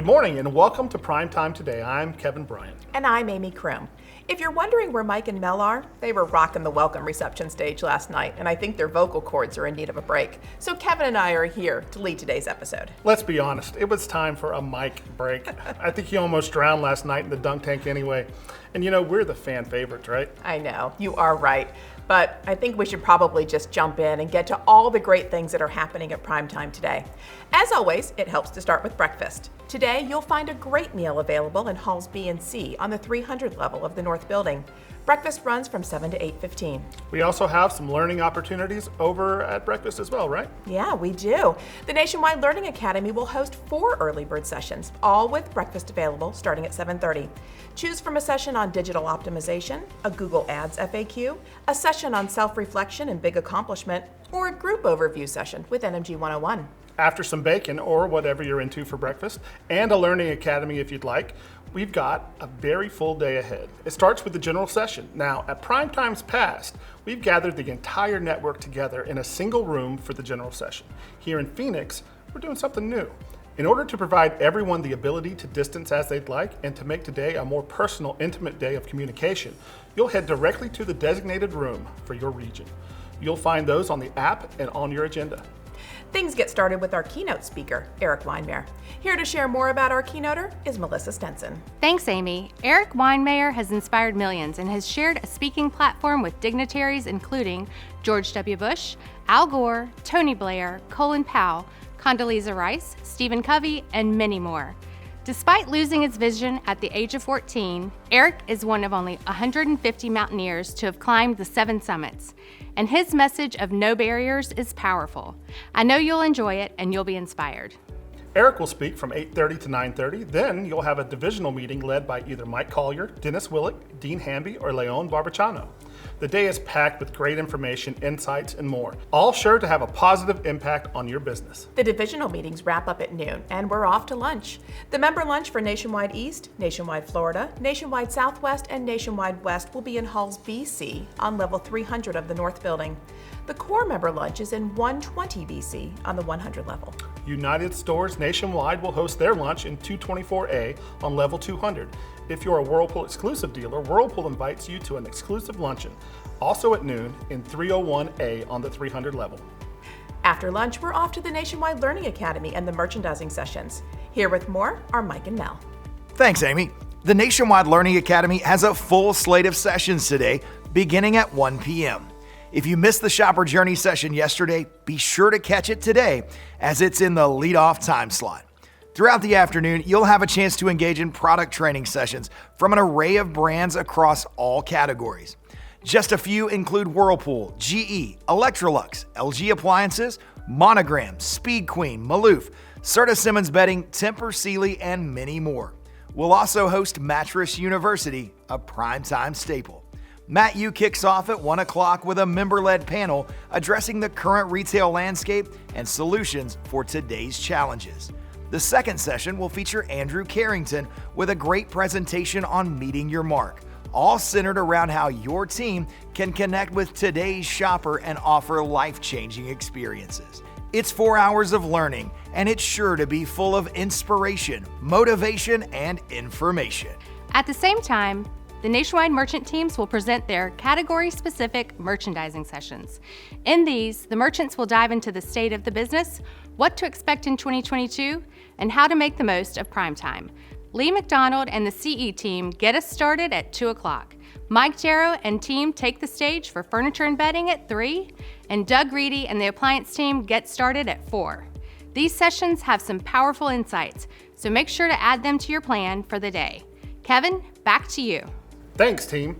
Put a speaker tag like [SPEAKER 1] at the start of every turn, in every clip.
[SPEAKER 1] morning and welcome to Primetime Today. I'm Kevin Bryant.
[SPEAKER 2] And I'm Amy Kroom. If you're wondering where Mike and Mel are, they were rocking the welcome reception stage last night, and I think their vocal cords are in need of a break. So Kevin and I are here to lead today's episode.
[SPEAKER 1] Let's be honest, it was time for a Mike break. I think he almost drowned last night in the dunk tank anyway. And you know, we're the fan favorites, right?
[SPEAKER 2] I know, you are right. But I think we should probably just jump in and get to all the great things that are happening at Primetime today. As always, it helps to start with breakfast. Today, you'll find a great meal available in halls B and C on the 300 level of the North Building. Breakfast runs from 7 to 8:15.
[SPEAKER 1] We also have some learning opportunities over at breakfast as well, right?
[SPEAKER 2] Yeah, we do. The Nationwide Learning Academy will host 4 early bird sessions, all with breakfast available starting at 7:30. Choose from a session on digital optimization, a Google Ads FAQ, a session on self-reflection and big accomplishment, or a group overview session with NMG 101.
[SPEAKER 1] After some bacon or whatever you're into for breakfast, and a learning academy if you'd like, we've got a very full day ahead. It starts with the general session. Now, at Primetime's past, we've gathered the entire network together in a single room for the general session. Here in Phoenix, we're doing something new. In order to provide everyone the ability to distance as they'd like and to make today a more personal, intimate day of communication, you'll head directly to the designated room for your region. You'll find those on the app and on your agenda.
[SPEAKER 2] Things get started with our keynote speaker, Eric Weinmayer. Here to share more about our keynoter is Melissa Stenson.
[SPEAKER 3] Thanks, Amy. Eric Weinmayer has inspired millions and has shared a speaking platform with dignitaries including George W. Bush, Al Gore, Tony Blair, Colin Powell, Condoleezza Rice, Stephen Covey, and many more. Despite losing his vision at the age of 14, Eric is one of only 150 mountaineers to have climbed the 7 summits, and his message of no barriers is powerful. I know you'll enjoy it and you'll be inspired.
[SPEAKER 1] Eric will speak from 8:30 to 9:30. Then you'll have a divisional meeting led by either Mike Collier, Dennis Willick, Dean Hamby, or Leon Barbachano. The day is packed with great information, insights, and more, all sure to have a positive impact on your business.
[SPEAKER 2] The divisional meetings wrap up at noon, and we're off to lunch. The member lunch for Nationwide East, Nationwide Florida, Nationwide Southwest, and Nationwide West will be in halls BC on level 300 of the North Building. The core member lunch is in 120 BC on the 100 level.
[SPEAKER 1] United Stores nationwide will host their lunch in 224A on level 200. If you're a Whirlpool exclusive dealer, Whirlpool invites you to an exclusive luncheon, also at noon in 301A on the 300 level.
[SPEAKER 2] After lunch, we're off to the Nationwide Learning Academy and the merchandising sessions. Here with more are Mike and Mel.
[SPEAKER 4] Thanks, Amy. The Nationwide Learning Academy has a full slate of sessions today, beginning at 1 p.m. If you missed the Shopper Journey session yesterday, be sure to catch it today as it's in the lead-off time slot. Throughout the afternoon, you'll have a chance to engage in product training sessions from an array of brands across all categories. Just a few include Whirlpool, GE, Electrolux, LG Appliances, Monogram, Speed Queen, Maloof, Serta Simmons Bedding, Tempur Sealy, and many more. We'll also host Mattress University, a primetime staple. Matt U kicks off at 1 o'clock with a member-led panel addressing the current retail landscape and solutions for today's challenges. The second session will feature Andrew Carrington with a great presentation on meeting your mark, all centered around how your team can connect with today's shopper and offer life-changing experiences. It's 4 hours of learning, and it's sure to be full of inspiration, motivation, and information.
[SPEAKER 3] At the same time, the Nationwide merchant teams will present their category-specific merchandising sessions. In these, the merchants will dive into the state of the business, what to expect in 2022, and how to make the most of Primetime. Lee McDonald and the CE team get us started at 2 o'clock. Mike Jarrow and team take the stage for furniture and bedding at 3, and Doug Reedy and the appliance team get started at 4. These sessions have some powerful insights, so make sure to add them to your plan for the day. Kevin, back to you.
[SPEAKER 1] Thanks, team.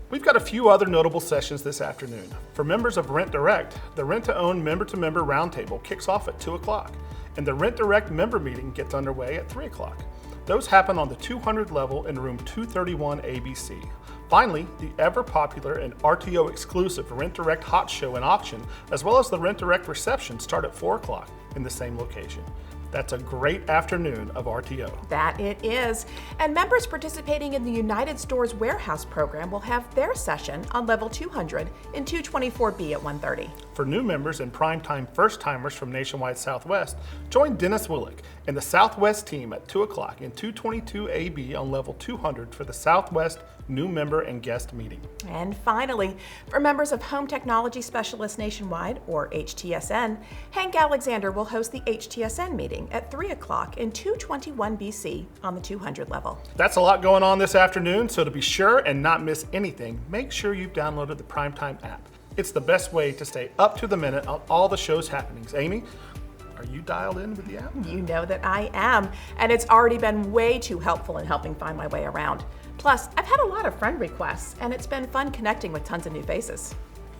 [SPEAKER 1] We've got a few other notable sessions this afternoon. For members of Rent Direct, the Rent-to-Own Member-to-Member Roundtable kicks off at 2 o'clock, and the Rent Direct member meeting gets underway at 3 o'clock. Those happen on the 200 level in room 231 ABC. Finally, the ever-popular and RTO-exclusive Rent Direct Hot Show and Auction, as well as the Rent Direct Reception, start at 4 o'clock in the same location. That's a great afternoon of RTO.
[SPEAKER 2] That it is. And members participating in the United Stores Warehouse program will have their session on level 200 in 224B at 1:30.
[SPEAKER 1] For new members and primetime first-timers from Nationwide Southwest, join Dennis Willick and the Southwest team at 2 o'clock in 222AB on level 200 for the Southwest new member and guest meeting.
[SPEAKER 2] And finally, for members of Home Technology Specialists Nationwide, or HTSN, Hank Alexander will host the HTSN meeting at 3 o'clock in 221BC on the 200 level.
[SPEAKER 1] That's a lot going on this afternoon, so to be sure and not miss anything, make sure you've downloaded the PrimeTime app. It's the best way to stay up to the minute on all the show's happenings. Amy, are you dialed in with the app?
[SPEAKER 2] You know that I am, and it's already been way too helpful in helping find my way around. Plus, I've had a lot of friend requests, and it's been fun connecting with tons of new faces.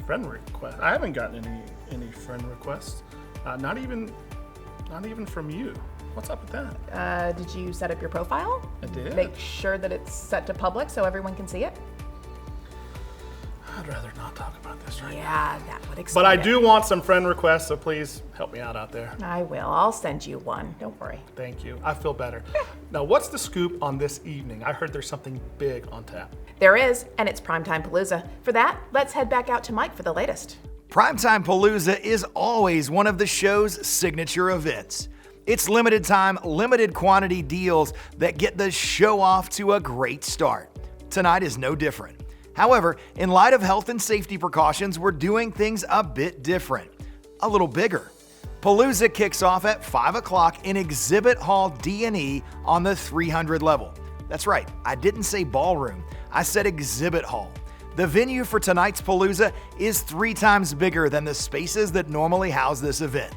[SPEAKER 1] Friend request? I haven't gotten any friend requests. Not even from you. What's up with that?
[SPEAKER 2] Did you set up your profile?
[SPEAKER 1] I did.
[SPEAKER 2] Make sure that it's set to public so everyone can see it?
[SPEAKER 1] I'd rather not talk about this right now.
[SPEAKER 2] Yeah, that would explain
[SPEAKER 1] But I
[SPEAKER 2] it.
[SPEAKER 1] do want some friend requests, so please help me out there.
[SPEAKER 2] I will. I'll send you one. Don't worry.
[SPEAKER 1] Thank you. I feel better. Now, what's the scoop on this evening? I heard there's something big on tap.
[SPEAKER 2] There is, and it's Primetime Palooza. For that, let's head back out to Mike for the latest.
[SPEAKER 4] Primetime Palooza is always one of the show's signature events. It's limited time, limited quantity deals that get the show off to a great start. Tonight is no different. However, in light of health and safety precautions, we're doing things a bit different, a little bigger. Palooza kicks off at 5 o'clock in Exhibit Hall D&E on the 300 level. That's right, I didn't say ballroom, I said Exhibit Hall. The venue for tonight's Palooza is 3 times bigger than the spaces that normally house this event.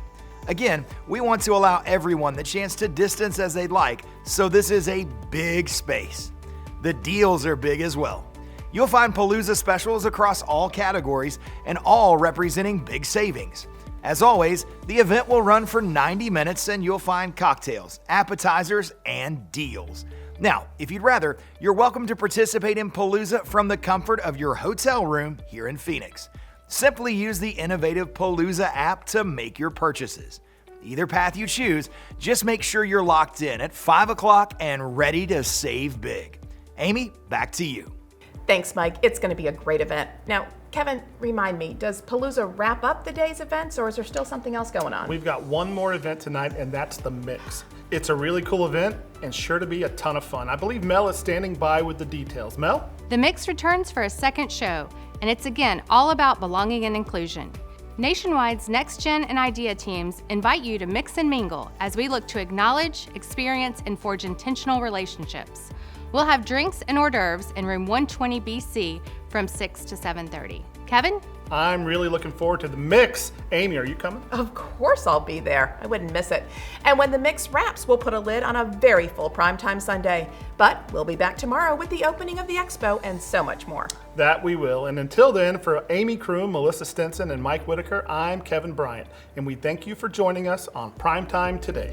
[SPEAKER 4] Again, we want to allow everyone the chance to distance as they'd like, so this is a big space. The deals are big as well. You'll find Palooza specials across all categories and all representing big savings. As always, the event will run for 90 minutes and you'll find cocktails, appetizers, and deals. Now, if you'd rather, you're welcome to participate in Palooza from the comfort of your hotel room here in Phoenix. Simply use the innovative Palooza app to make your purchases. Either path you choose, just make sure you're locked in at 5 o'clock and ready to save big. Amy, back to you.
[SPEAKER 2] Thanks, Mike. It's going to be a great event. Now, Kevin, remind me, does Palooza wrap up the day's events, or is there still something else going on?
[SPEAKER 1] We've got one more event tonight, and that's the Mix. It's a really cool event and sure to be a ton of fun. I believe Mel is standing by with the details. Mel?
[SPEAKER 3] The Mix returns for a second show, and it's again all about belonging and inclusion. Nationwide's Next Gen and Idea teams invite you to mix and mingle as we look to acknowledge, experience, and forge intentional relationships. We'll have drinks and hors d'oeuvres in room 120BC from 6 to 7:30. Kevin?
[SPEAKER 1] I'm really looking forward to the Mix. Amy, are you coming?
[SPEAKER 2] Of course I'll be there. I wouldn't miss it. And when the Mix wraps, we'll put a lid on a very full Primetime Sunday. But we'll be back tomorrow with the opening of the expo and so much more.
[SPEAKER 1] That we will. And until then, for Amy Kroom, Melissa Stinson, and Mike Whitaker, I'm Kevin Bryant. And we thank you for joining us on Primetime today.